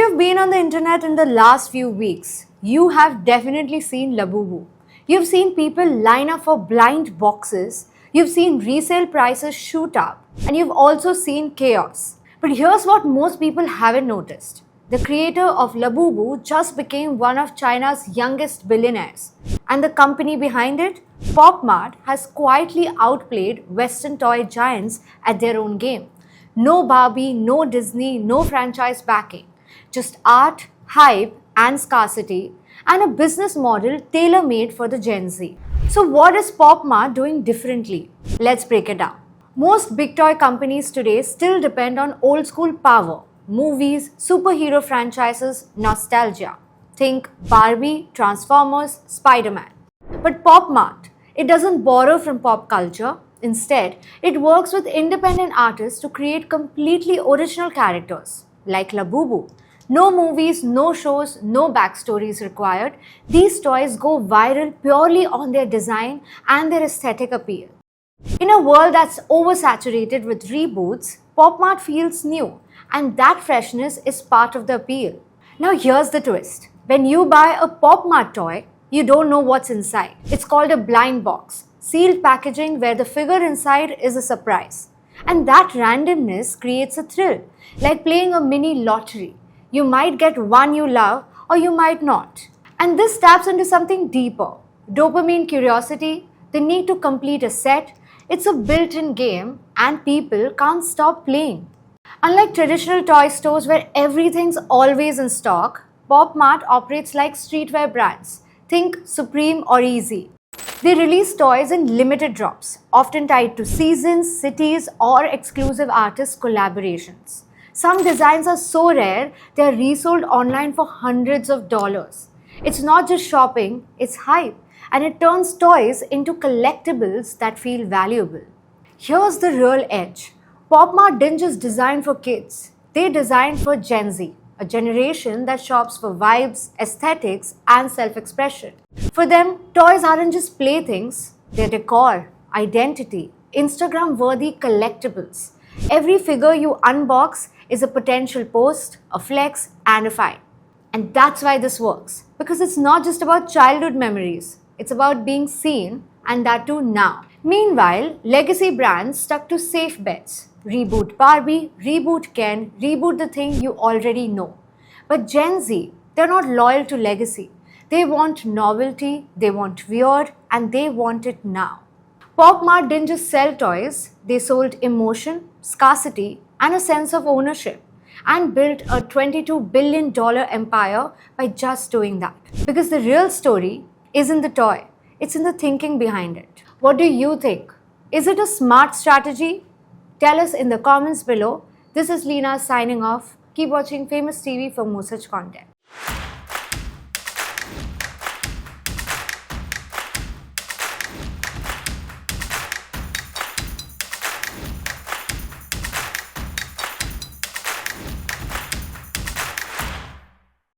you've been on the internet in the last few weeks, you have definitely seen Labubu. You've seen people line up for blind boxes, you've seen resale prices shoot up, and you've also seen chaos. But here's what most people haven't noticed. The creator of Labubu just became one of China's youngest billionaires. And the company behind it, PopMart, has quietly outplayed Western toy giants at their own game. No Barbie, no Disney, no franchise backing. Just art, hype, and scarcity, and a business model tailor-made for the Gen Z. So what is PopMart doing differently? Let's break it down. Most big toy companies today still depend on old school power, movies, superhero franchises, nostalgia. Think Barbie, Transformers, Spider-Man. But PopMart, it doesn't borrow from pop culture. Instead, it works with independent artists to create completely original characters, like Labubu. No movies, no shows, no backstories required. These toys go viral purely on their design and their aesthetic appeal. In a world that's oversaturated with reboots, PopMart feels new, and that freshness is part of the appeal. Now here's the twist. When you buy a PopMart toy, you don't know what's inside. It's called a blind box, sealed packaging where the figure inside is a surprise. And that randomness creates a thrill, like playing a mini lottery. You might get one you love or you might not. And this taps into something deeper. Dopamine curiosity, the need to complete a set. It's a built-in game and people can't stop playing. Unlike traditional toy stores where everything's always in stock, PopMart operates like streetwear brands. Think Supreme or Easy. They release toys in limited drops, often tied to seasons, cities, or exclusive artist collaborations. Some designs are so rare, they are resold online for hundreds of dollars. It's not just shopping, it's hype, and it turns toys into collectibles that feel valuable. Here's the real edge. PopMart didn't just design for kids, they designed for Gen Z, a generation that shops for vibes, aesthetics, and self-expression. For them, toys aren't just playthings, they're decor, identity, Instagram-worthy collectibles. Every figure you unbox is a potential post, a flex, and a find. And that's why this works. Because it's not just about childhood memories. It's about being seen, and that too now. Meanwhile, legacy brands stuck to safe bets. Reboot Barbie, reboot Ken, reboot the thing you already know. But Gen Z, they're not loyal to legacy. They want novelty, they want weird, and they want it now. PopMart didn't just sell toys, they sold emotion, scarcity, and a sense of ownership, and built a $22 billion empire by just doing that. Because the real story isn't the toy, it's in the thinking behind it. What do you think? Is it a smart strategy? Tell us in the comments below. This is Leena signing off. Keep watching Famous TV for more such content.